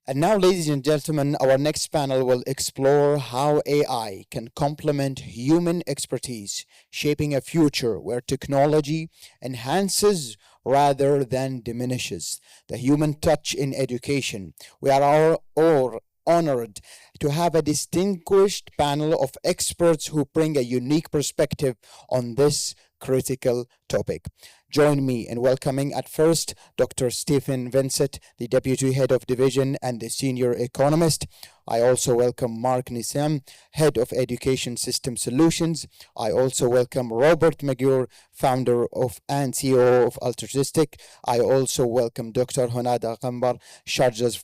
And now, ladies and gentlemen, our next panel will explore how AI can complement human expertise, shaping a future where technology enhances rather than diminishes the human touch in education. We are all honored to have a distinguished panel of experts who bring a unique perspective on this critical topic. Join me in welcoming at first Dr. Stéphan Vincent, the Deputy Head of Division and the Senior Economist. I also welcome Marc Neesam, Head of Education System Solutions. I also welcome Robert Maguire, Founder of and CEO of Altruistic. I also welcome Dr. Hunada Kanbar,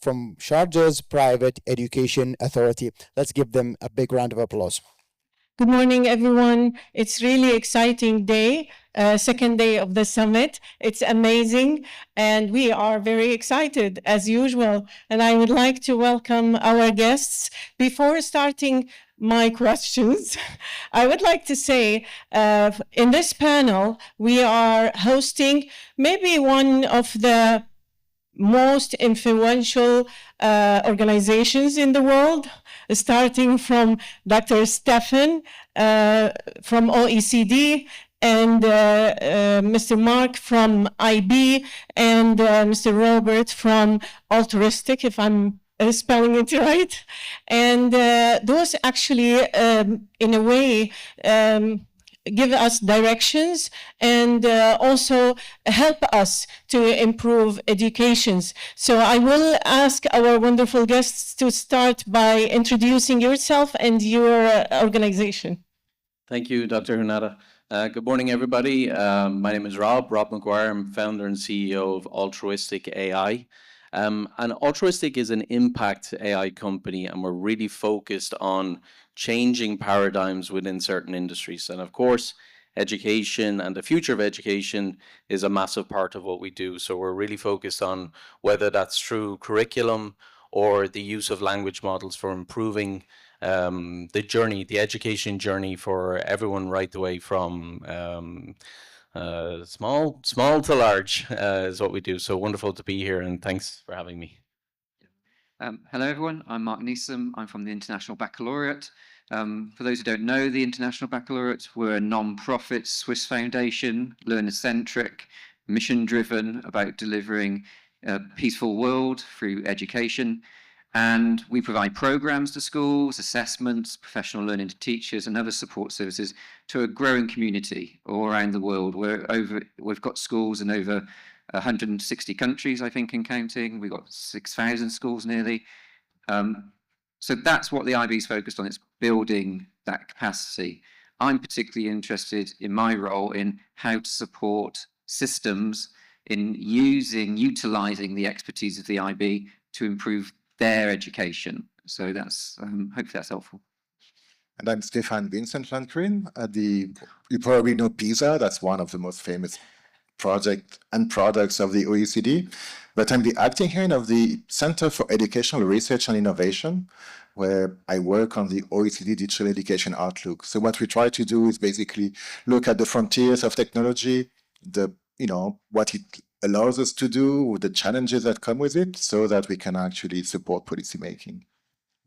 from Sharjah's Private Education Authority. Let's give them a big round of applause. Good morning, everyone. It's really exciting day, second day of the summit. It's amazing, and we are very excited as usual. And I would like to welcome our guests. Before starting my questions, I would like to say in this panel, we are hosting maybe one of the most influential organizations in the world, starting from Dr. Stéphan from OECD, and Mr. Marc from IB, and Mr. Robert from Altruistic, if I'm spelling it right. And those actually, in a way, give us directions and also help us to improve educations. So I will ask our wonderful guests to start by introducing yourself and your organization. Thank you, Dr. Hunada. Good morning, everybody. My name is Rob Maguire. I'm founder and CEO of Altruistic AI. And Altruistic is an impact AI company, and we're really focused on changing paradigms within certain industries. And of course, education and the future of education is a massive part of what we do. So we're really focused on whether that's through curriculum or the use of language models for improving the education journey for everyone, right the way from small to large is what we do. So wonderful to be here, and thanks for having me. Hello, everyone. I'm Marc Neesam. I'm from the International Baccalaureate. For those who don't know, the International Baccalaureate, we're a non-profit Swiss foundation, learner-centric, mission-driven, about delivering a peaceful world through education. And we provide programs to schools, assessments, professional learning to teachers, and other support services to a growing community all around the world. We've got schools in over 160 countries, I think, and counting. We've got 6,000 schools nearly. So that's what the IB is focused on. It's building that capacity. I'm particularly interested in my role in how to support systems in utilizing the expertise of the IB to improve their education. So that's hopefully that's helpful. And I'm Stéphan Vincent-Lancrin. You probably know PISA. That's one of the most famous projects and products of the OECD. But I'm the acting head of the Center for Educational Research and Innovation, where I work on the OECD Digital Education Outlook. So what we try to do is basically look at the frontiers of technology, what it allows us to do, the challenges that come with it, so that we can actually support policymaking.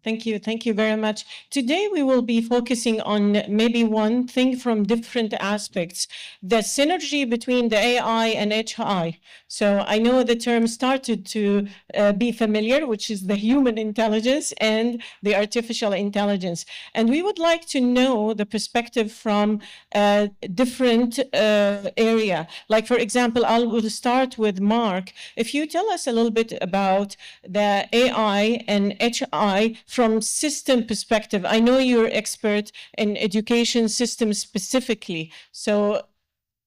Thank you. Thank you very much. Today, we will be focusing on maybe one thing from different aspects, the synergy between the AI and HI. So I know the term started to be familiar, which is the human intelligence and the artificial intelligence. And we would like to know the perspective from a different area. Like, for example, I will start with Marc. If you tell us a little bit about the AI and HI from system perspective. I know you're expert in education systems specifically, so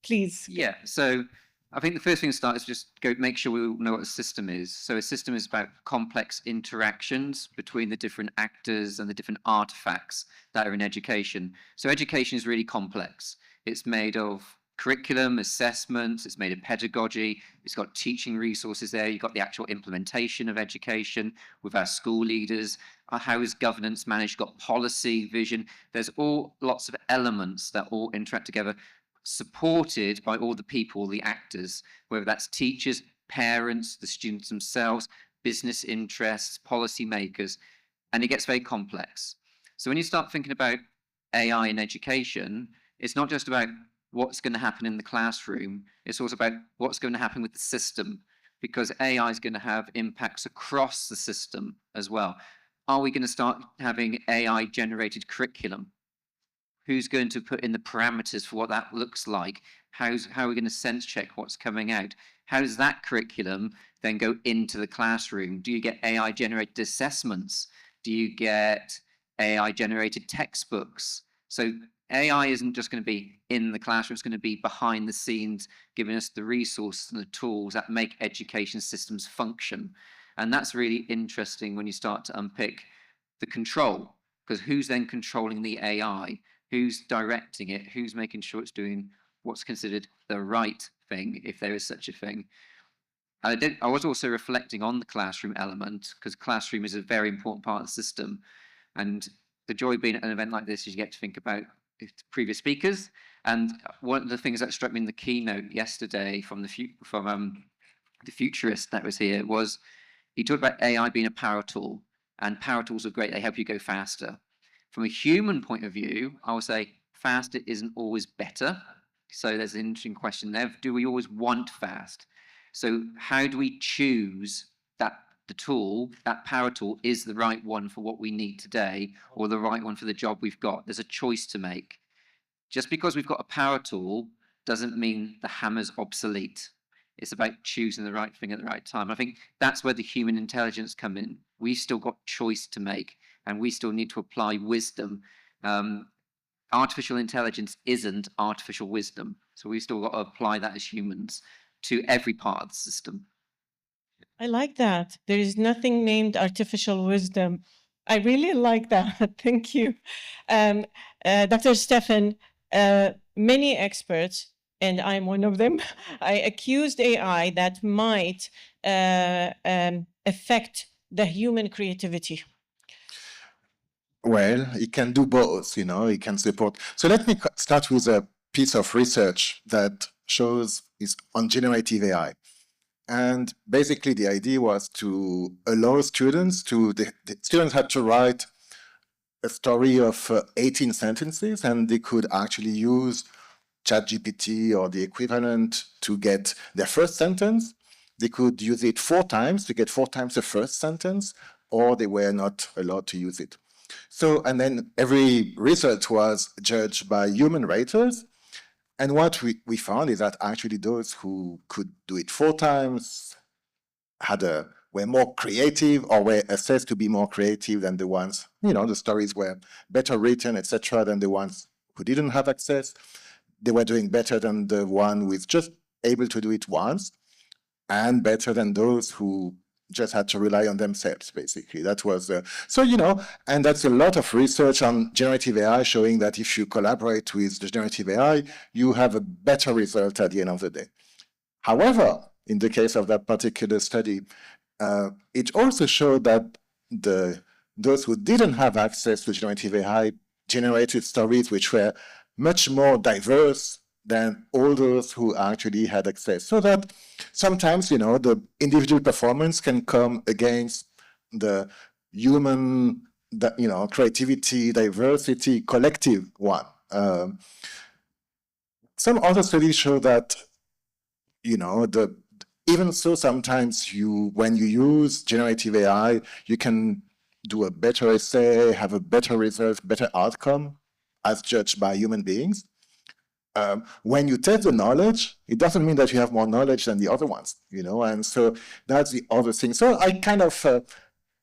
please. Yeah, so I think the first thing to start is just make sure we know what a system is. So a system is about complex interactions between the different actors and the different artifacts that are in education. So education is really complex. It's made of curriculum, assessments, it's made of pedagogy, it's got teaching resources there, you've got the actual implementation of education with our school leaders, how is governance managed, you've got policy, vision, there's all lots of elements that all interact together, supported by all the people, the actors, whether that's teachers, parents, the students themselves, business interests, policymakers, and it gets very complex. So when you start thinking about AI in education, it's not just about what's going to happen in the classroom, it's also about what's going to happen with the system, because AI is going to have impacts across the system as well. Are we going to start having AI generated curriculum? Who's going to put in the parameters for what that looks like? How are we going to sense check what's coming out? How does that curriculum then go into the classroom? Do you get AI generated assessments? Do you get AI generated textbooks? So AI isn't just going to be in the classroom, it's going to be behind the scenes, giving us the resources and the tools that make education systems function. And that's really interesting when you start to unpick the control, because who's then controlling the AI? Who's directing it? Who's making sure it's doing what's considered the right thing, if there is such a thing? I was also reflecting on the classroom element, because classroom is a very important part of the system. And the joy of being at an event like this is you get to think about previous speakers. And one of the things that struck me in the keynote yesterday from the futurist that was here was he talked about AI being a power tool, and power tools are great. They help you go faster. From a human point of view, I would say faster isn't always better. So there's an interesting question there. Do we always want fast? So how do we choose that the tool, that power tool, is the right one for what we need today, or the right one for the job we've got? There's a choice to make. Just because we've got a power tool doesn't mean the hammer's obsolete. It's about choosing the right thing at the right time. I think that's where the human intelligence come in. We've still got choice to make, and we still need to apply wisdom. Artificial intelligence isn't artificial wisdom, so we've still got to apply that as humans to every part of the system. I like that. There is nothing named artificial wisdom. I really like that. Thank you. Dr. Stéphan, many experts, and I'm one of them, I accused AI that might affect the human creativity. Well, it can do both, it can support. So let me start with a piece of research that shows is on generative AI. And basically the idea was to allow students the students had to write a story of 18 sentences, and they could actually use ChatGPT or the equivalent to get their first sentence. They could use it 4 times to get 4 times the first sentence, or they were not allowed to use it. So, and then every result was judged by human raters. And what we found is that actually those who could do it 4 times were more creative, or were assessed to be more creative than the ones, the stories were better written, etc., than the ones who didn't have access. They were doing better than the one who is just able to do it once, and better than those who just had to rely on themselves, basically. That was, and that's a lot of research on generative AI showing that if you collaborate with the generative AI, you have a better result at the end of the day. However, in the case of that particular study, it also showed that those who didn't have access to generative AI generated stories which were much more diverse than all those who actually had access. So that sometimes, the individual performance can come against the human, creativity, diversity, collective one. Some other studies show that, even so, sometimes when you use generative AI, you can do a better essay, have a better result, better outcome, as judged by human beings. When you test the knowledge, it doesn't mean that you have more knowledge than the other ones, and so that's the other thing. So I kind of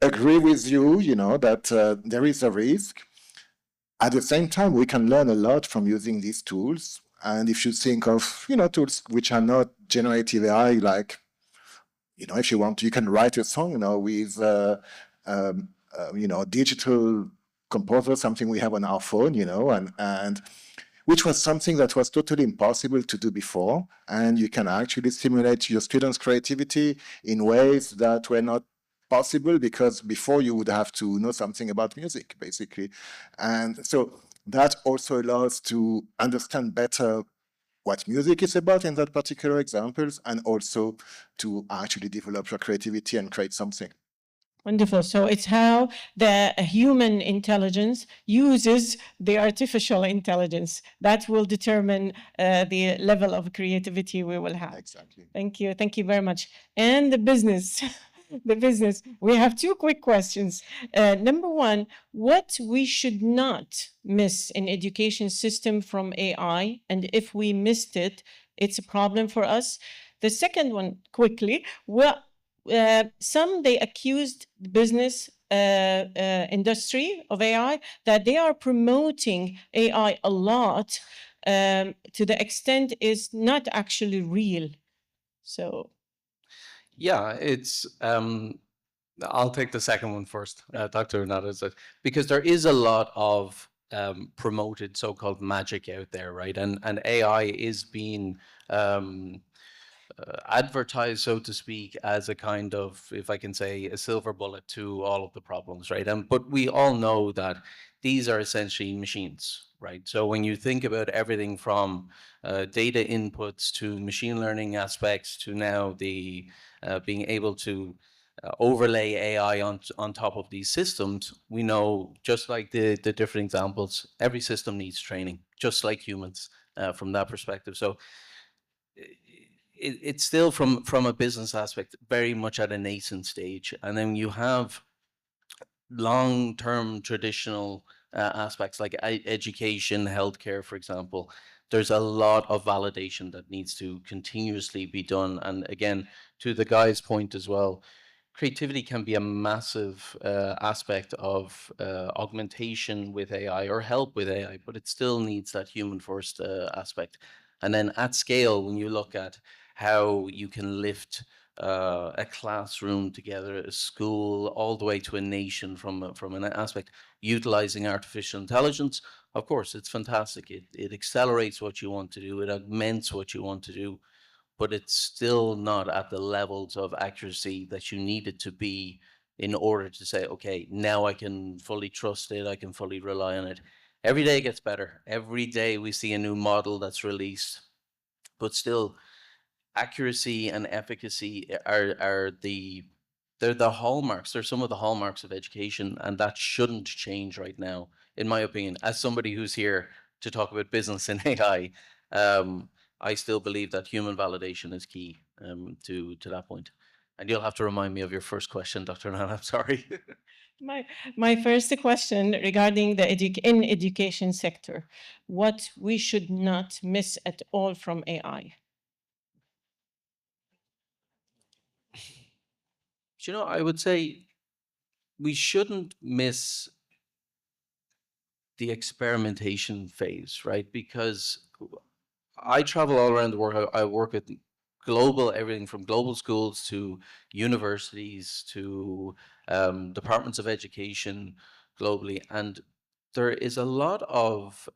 agree with you, that there is a risk. At the same time, we can learn a lot from using these tools. And if you think of, tools which are not generative AI, like, if you want to, you can write a song, with, digital composer, something we have on our phone, and which was something that was totally impossible to do before. And you can actually stimulate your students' creativity in ways that were not possible, because before you would have to know something about music, basically. And so that also allows to understand better what music is about in that particular examples, and also to actually develop your creativity and create something. Wonderful. So it's how the human intelligence uses the artificial intelligence that will determine the level of creativity we will have. Exactly. Thank you. Thank you very much. And the business. The business. We have two quick questions. Number one, what we should not miss in education system from AI, and if we missed it, it's a problem for us. The second one, quickly, well, some they accused the business industry of AI that they are promoting AI a lot to the extent is not actually real. So Yeah, it's I'll take the second one first, Dr. Hunada, because there is a lot of promoted so-called magic out there, right? And AI is being advertised, so to speak, as a kind of, if I can say, a silver bullet to all of the problems, right? But we all know that these are essentially machines, right? So when you think about everything from data inputs to machine learning aspects to now the being able to overlay AI on top of these systems, we know, just like the different examples, every system needs training, just like humans from that perspective. So it's still from a business aspect very much at a nascent stage, and then you have long-term traditional aspects like education, healthcare, for example. There's a lot of validation that needs to continuously be done, and again, to the guy's point as well, creativity can be a massive aspect of augmentation with AI or help with AI, but it still needs that human first aspect. And then at scale, when you look at how you can lift a classroom together, a school, all the way to a nation from an aspect, utilizing artificial intelligence, of course, it's fantastic. It accelerates what you want to do, it augments what you want to do, but it's still not at the levels of accuracy that you need it to be in order to say, okay, now I can fully trust it, I can fully rely on it. Every day gets better. Every day we see a new model that's released, but still, accuracy and efficacy are they're the hallmarks. They're some of the hallmarks of education, and that shouldn't change right now, in my opinion. As somebody who's here to talk about business and AI, I still believe that human validation is key to that point. And you'll have to remind me of your first question, Dr. Nana. I'm sorry. my first question regarding the education sector, what we should not miss at all from AI. You know, I would say we shouldn't miss the experimentation phase, right? Because I travel all around the world. I work with global, everything from global schools to universities to departments of education globally. And there is a lot of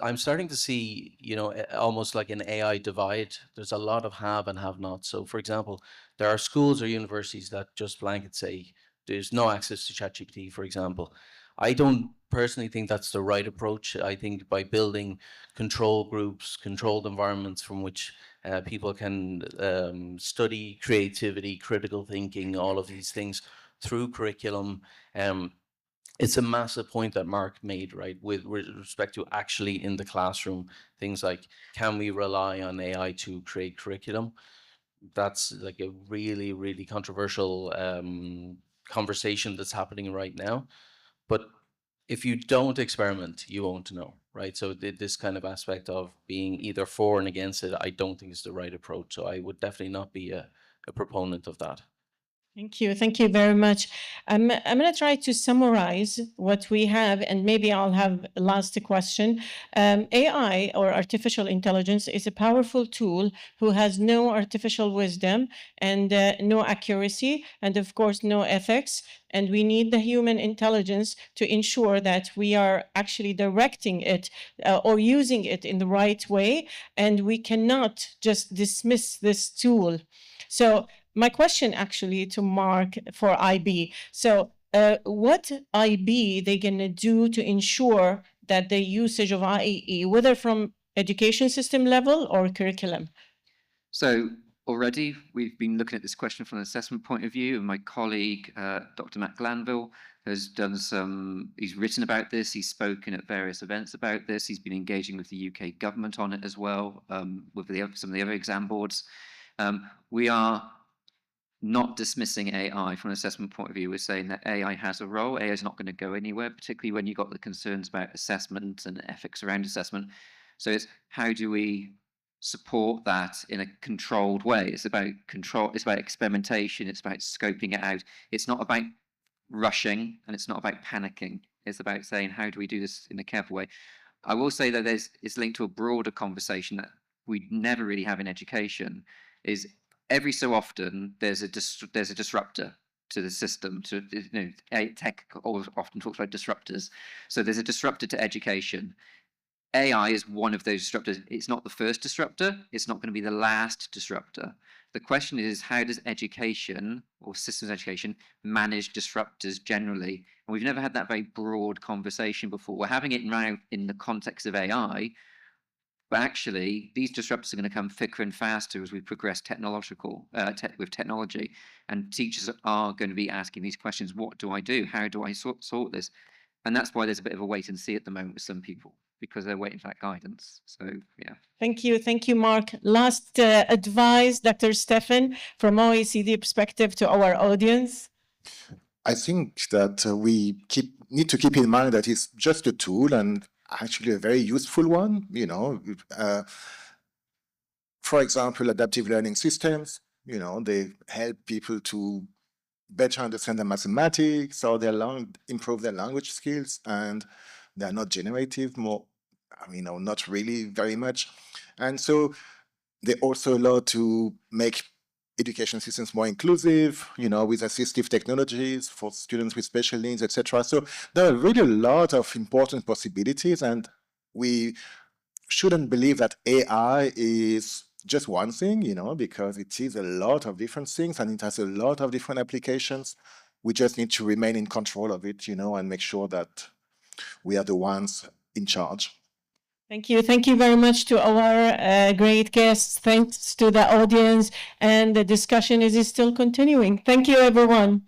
I'm starting to see, you know, almost like an AI divide. There's a lot of have and have not. So, for example, there are schools or universities that just blanket say there's no access to ChatGPT, for example. I don't personally think that's the right approach. I think by building control groups, controlled environments from which people can study creativity, critical thinking, all of these things through curriculum, it's a massive point that Mark made, right, with respect to actually in the classroom, things like, can we rely on AI to create curriculum? That's like a really, really controversial conversation that's happening right now. But if you don't experiment, you won't know, right? So this kind of aspect of being either for and against it, I don't think is the right approach. So I would definitely not be a proponent of that. Thank you. Thank you very much. I'm going to try to summarize what we have, and maybe I'll have a last question. AI, or artificial intelligence, is a powerful tool who has no artificial wisdom and no accuracy, and of course, no ethics. And we need the human intelligence to ensure that we are actually directing it or using it in the right way. And we cannot just dismiss this tool. So my question actually to Mark for IB. So what IB they going to do to ensure that the usage of IEE, whether from education system level or curriculum? So already we've been looking at this question from an assessment point of view, and my colleague, Dr. Matt Glanville, has done he's written about this, he's spoken at various events about this, he's been engaging with the UK government on it as well, with some of the other exam boards. We are not dismissing AI from an assessment point of view. We're saying that AI has a role. AI is not going to go anywhere, particularly when you've got the concerns about assessment and ethics around assessment. So it's how do we support that in a controlled way? It's about control, it's about experimentation, it's about scoping it out. It's not about rushing and it's not about panicking. It's about saying, how do we do this in a careful way? I will say that it's linked to a broader conversation that we never really have in education, is every so often there's a disruptor to the system. Tech often talks about disruptors. So there's a disruptor to education. AI is one of those disruptors. It's not the first disruptor. It's not going to be the last disruptor. The question is, how does education or systems education manage disruptors generally? And we've never had that very broad conversation before. We're having it now in the context of AI, but actually these disruptors are going to come thicker and faster as we progress with technology. And teachers are going to be asking these questions: what do I do? How do I sort this? And that's why there's a bit of a wait and see at the moment with some people, because they're waiting for that guidance. So, yeah. Thank you, Mark. Last advice, Dr. Stéphan, from OECD perspective to our audience. I think that we need to keep in mind that it's just a tool, and actually a very useful one. For example, adaptive learning systems, they help people to better understand the mathematics, or improve their language skills, and they're not generative, not really very much. And so they also allow to make education systems more inclusive, with assistive technologies for students with special needs, etc. So there are really a lot of important possibilities, and we shouldn't believe that AI is just one thing, because it is a lot of different things and it has a lot of different applications. We just need to remain in control of it, and make sure that we are the ones in charge. Thank you. Thank you very much to our great guests. Thanks to the audience, and the discussion is still continuing. Thank you, everyone.